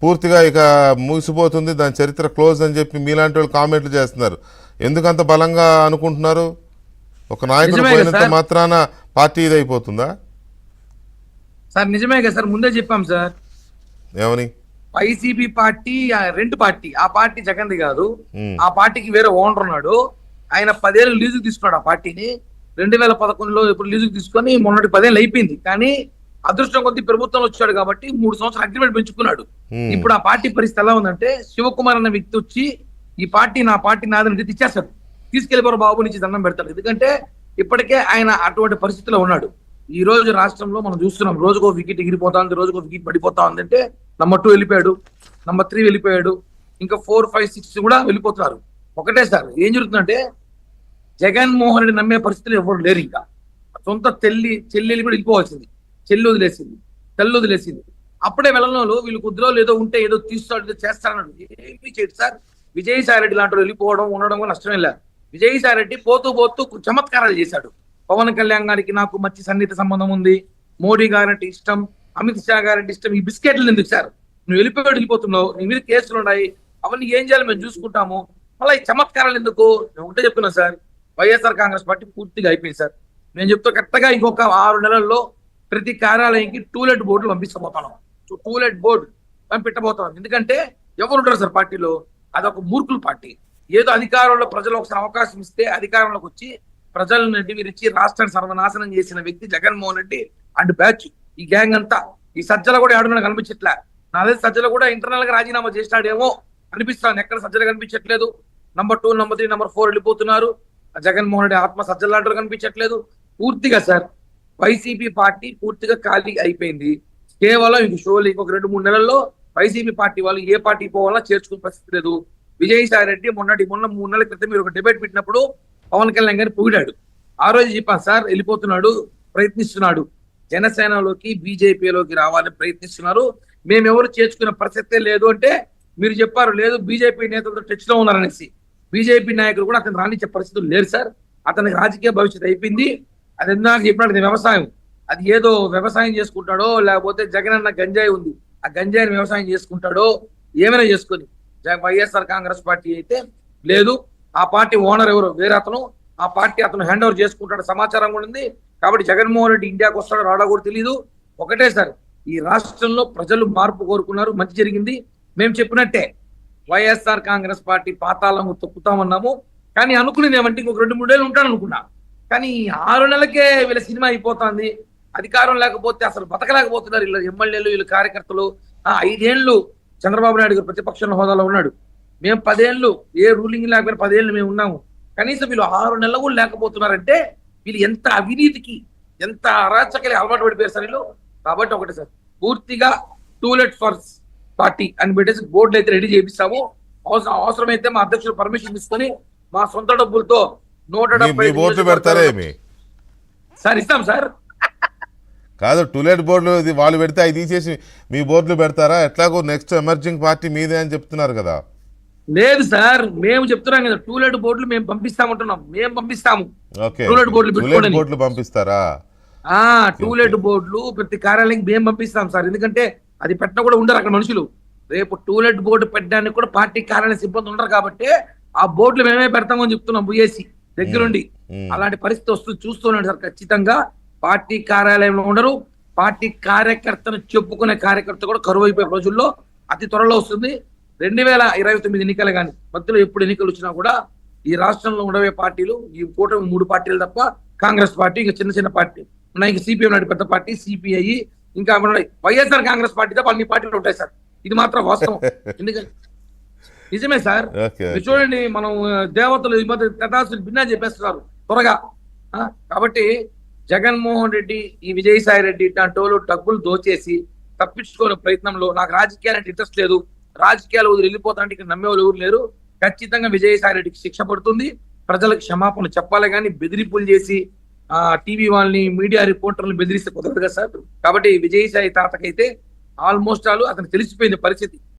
పూర్తిగా ఇక ముగిసిపోతుంది, దాని చరిత్ర క్లోజ్ అని చెప్పి మీలాంటి వాళ్ళు కామెంట్లు చేస్తున్నారు. ఎందుకంత బలంగా అనుకుంటున్నారు? ఒక నాయకుడు పోయినంత మాత్రాన పార్టీ ఇదైపోతుందా సార్? నిజమే కదా సార్, ముందే చెప్పాం సార్. ఏమని? వైసీపీ పార్టీ రెండు పార్టీ, ఆ పార్టీ జగన్ది కాదు. ఆ పార్టీకి వేరే ఓనర్ ఉన్నాడు. ఆయన 10 ఏళ్ళు లీజుకు తీసుకున్నాడు ఆ పార్టీని. 2011లో ఇప్పుడు లీజుకు తీసుకొని మొన్నటి 10 ఏళ్ళు అయిపోయింది. కానీ అదృష్టం కొద్ది ప్రభుత్వం వచ్చాడు కాబట్టి 3 సంవత్సరాలు అగ్రిమెంట్ పెంచుకున్నాడు. ఇప్పుడు ఆ పార్టీ పరిస్థితి ఎలా ఉందంటే, శివకుమార్ అన్న వ్యక్తి వచ్చి ఈ పార్టీ నా పార్టీ నాదని ఇచ్చేస్తాడు, తీసుకెళ్లిపోరు బాబు నుంచి దండం పెడతాడు. ఎందుకంటే ఇప్పటికే ఆయన అటువంటి పరిస్థితిలో ఉన్నాడు. ఈ రోజు రాష్ట్రంలో మనం చూస్తున్నాం, రోజుకో వికెట్ ఎగిరిపోతా ఉంది, రోజుకో వికెట్ పడిపోతా ఉందంటే నంబర్ 2 వెళ్ళిపోయాడు, నంబర్ 3 వెళ్ళిపోయాడు, ఇంకా 4, 5, 6 కూడా వెళ్ళిపోతున్నారు. ఒకటే సార్ ఏం జరుగుతుందంటే, జగన్మోహన్ రెడ్డి నమ్మే పరిస్థితులు ఎవరు లేరు. ఇంకా సొంత చెల్లెలు కూడా వెళ్ళిపోవాల్సింది, చెల్లి వదిలేసింది, తల్లి వదిలేసింది. అప్పుడే వెళ్ళడంలో వీళ్ళు కుదిరో లేదో ఉంటే ఏదో తీస్తాడు ఏదో చేస్తారన్నాడు. ఏమీ చేయడు సార్. విజయసాయి రెడ్డి లాంటి వెళ్ళిపోవడం ఉండడం కూడా నష్టమే లేదు. విజయసాయి రెడ్డి పోతూ పోతూ చమత్కారాలు చేశాడు. పవన్ కళ్యాణ్ గారికి నాకు మంచి సన్నిహిత సంబంధం ఉంది, మోడీ గారంటే ఇష్టం, అమిత్ షా గారంటే ఇష్టం, ఈ బిస్కెట్లు ఎందుకు సార్? నువ్వు వెళ్ళిపోతున్నావు, నీ మీద కేసులు ఉన్నాయి, అవన్నీ ఏం చేయాలి మేము చూసుకుంటాము, మళ్ళీ ఈ చమత్కారాలు ఎందుకు? నేను ఒకటే చెప్తున్నా సార్, వైఎస్ఆర్ కాంగ్రెస్ పార్టీ పూర్తిగా అయిపోయింది సార్. నేను చెప్తా కరెక్ట్గా ఇంకొక 6 నెలల్లో ప్రతి కార్యాలయంకి టూలెట్ బోర్డులు పంపించబోతున్నాం. To let board పంపించబోతున్నాం. ఎందుకంటే ఎవరు ఉంటారు సార్ పార్టీలో? అదొక మూర్ఖుల పార్టీ. ఏదో అధికారంలో ప్రజలు ఒకసారి అవకాశం ఇస్తే అధికారంలోకి వచ్చి ప్రజలను నెట్టివిరిచి రాష్ట్రాన్ని సర్వనాశనం చేసిన వ్యక్తి జగన్మోహన్ రెడ్డి అండ్ బ్యాచ్. ఈ గ్యాంగ్ అంతా, ఈ సజ్జల కూడా ఎవడన్నా కనిపించట్లే. నాదే సజ్జల కూడా ఇంటర్నల్ గా రాజీనామా చేసినాడేమో అనిపిస్తాను. ఎక్కడ సజ్జలు కనిపించట్లేదు. నంబర్ 2, నంబర్ 3, నంబర్ 4 వెళ్ళిపోతున్నారు. జగన్మోహన్ రెడ్డి ఆత్మ సజ్జల లాంటి కనిపించట్లేదు. పూర్తిగా సార్ వైసీపీ పార్టీ పూర్తిగా ఖాళీ అయిపోయింది. కేవలం ఇంక షోలు ఇంకొక 2-3 నెలల్లో వైసీపీ పార్టీ వాళ్ళు ఏ పార్టీ పోవాలో చేర్చుకునే పరిస్థితి లేదు. విజయసాయి రెడ్డి మొన్న 3 నెలల క్రితం మీరు ఒక డిబేట్ పెట్టినప్పుడు పవన్ కళ్యాణ్ గారిని పొగిడాడు. ఆ రోజు చెప్పాను సార్, వెళ్ళిపోతున్నాడు, ప్రయత్నిస్తున్నాడు, జనసేనలోకి బీజేపీలోకి రావాలని ప్రయత్నిస్తున్నారు, మేమెవరు చేర్చుకునే పరిస్థితే లేదు అంటే మీరు చెప్పారు లేదు బీజేపీ నేతలతో టచ్ లో ఉన్నారనేసి. బీజేపీ నాయకులు కూడా అతను రానిచ్చే పరిస్థితులు లేరు సార్. అతనికి రాజకీయ భవిష్యత్తు అయిపోయింది. అది ఎందుకు చెప్పినట్టు వ్యవసాయం, అది ఏదో వ్యవసాయం చేసుకుంటాడో లేకపోతే జగన్ అన్న గంజాయి ఉంది, ఆ గంజాయిని వ్యవసాయం చేసుకుంటాడో ఏమైనా చేసుకొని. వైఎస్ఆర్ కాంగ్రెస్ పార్టీ అయితే లేదు, ఆ పార్టీ ఓనర్ ఎవరు వేరే అతను, ఆ పార్టీ అతను హ్యాండ్ ఓవర్ చేసుకుంటాడు సమాచారం కూడా ఉంది. కాబట్టి జగన్మోహన్ రెడ్డి ఇండియాకి వస్తాడో రాడో కూడా తెలియదు. ఒకటే సార్, ఈ రాష్ట్రంలో ప్రజలు మార్పు కోరుకున్నారు, మంచి జరిగింది. మేము చెప్పినట్టే వైఎస్ఆర్ కాంగ్రెస్ పార్టీ పాతాళం తొక్కుతామన్నాము. కానీ అనుకునేది ఏమంటే ఇంకొక 2-3 ఏళ్ళు ఉంటాను అనుకున్నా. కానీ 6 నెలలకే వీళ్ళ సినిమా అయిపోతుంది. అధికారం లేకపోతే అసలు బతకలేకపోతున్నారు వీళ్ళు ఎమ్మెల్యేలు, వీళ్ళు కార్యకర్తలు. 5 ఏళ్ళు చంద్రబాబు నాయుడు గారు ప్రతిపక్ష హోదాలో ఉన్నాడు. మేము 10 ఏళ్ళు ఏ రూలింగ్ లేకపోయినా 10 ఏళ్ళు మేము ఉన్నాము. కనీసం వీళ్ళు 6 నెలలు కూడా లేకపోతున్నారంటే వీళ్ళు ఎంత అవినీతికి, ఎంత అరాచకలి అలవాటు పడిపోయారు సార్ వీళ్ళు. కాబట్టి ఒకటి సార్, పూర్తిగా టూలెట్ ఫర్ పార్టీ అని పెట్టేసి బోర్డులు అయితే రెడీ చేపిస్తాము. అవసరమైతే మా అధ్యక్షులు పర్మిషన్ తీసుకొని మా సొంత డబ్బులతో 170 సార్ ఇస్తాం సార్. కాదు, టూలెట్ బోర్డులు వాళ్ళు పెడితే అవి తీసేసి మీ బోర్డులు పెడతారా? ఎట్లాగో నెక్స్ట్ ఎమర్జింగ్ పార్టీ మీదే అని చెప్తున్నారు కదా. లేదు సార్, మేము చెప్తున్నాం కదా, టూలెట్ బోర్డులు మేము పంపిస్తామంటున్నాం. మేము పంపిస్తాము టూలెట్ బోర్డులు పంపిస్తారా? టూలెట్ బోర్డులు ప్రతి కార్యాలయం మేము పంపిస్తాం సార్. ఎందుకంటే అది పెట్ట కూడా ఉండరు అక్కడ మనుషులు. రేపు టూలెట్ బోర్డు పెట్టడానికి కూడా పార్టీ కార్యాలయ సిబ్బంది ఉండరు కాబట్టి ఆ బోర్డులు మేమే పెడతామని చెప్తున్నాం బుఏసి దగ్గరుండి. అలాంటి పరిస్థితి వస్తుంది చూస్తున్నాడు సార్. ఖచ్చితంగా పార్టీ కార్యాలయంలో ఉండరు. పార్టీ కార్యకర్తను చెప్పుకునే కార్యకర్త కూడా కరువు అయిపోయే రోజుల్లో అతి త్వరలో వస్తుంది. 2029 ఎన్నికలు కానీ మధ్యలో ఎప్పుడు ఎన్నికలు వచ్చినా కూడా ఈ రాష్ట్రంలో ఉండవే పార్టీలు ఈ కూటమి 3 పార్టీలు తప్ప, కాంగ్రెస్ పార్టీ, ఇంకా చిన్న పార్టీ ఉన్నాయి, ఇంకా సిపిఎం నాటి పెద్ద పార్టీ, సిపిఐ, ఇంకా వైఎస్ఆర్ కాంగ్రెస్ పార్టీ తప్ప అన్ని పార్టీలు ఉంటాయి సార్. ఇది మాత్రం వాస్తవం. ఎందుకంటే నిజమే సార్. చూడండి, మనం దేవతలు ఈ మధ్య కథాసులు భిన్నా చెప్పేస్తున్నారు త్వరగా. కాబట్టి జగన్మోహన్ రెడ్డి, ఈ విజయసాయి రెడ్డి ఇట్లాంటి వాళ్ళు డబ్బులు దోచేసి తప్పించుకునే ప్రయత్నంలో, నాకు రాజకీయాలంటే ఇంట్రెస్ట్ లేదు, రాజకీయాలు వదిలి వెళ్ళిపోతాంటే ఇక్కడ నమ్మేవాళ్ళు ఎవరు లేరు. ఖచ్చితంగా విజయసాయి రెడ్డికి శిక్ష పడుతుంది. ప్రజలకు క్షమాపణ చెప్పాలి కానీ బెదిరింపులు చేసి టీవీ వాళ్ళని, మీడియా రిపోర్టర్లను బెదిరిస్తే కుదరదు కదా సార్. కాబట్టి విజయసాయి తాతకైతే ఆల్మోస్ట్ అతనికి తెలిసిపోయింది పరిస్థితి.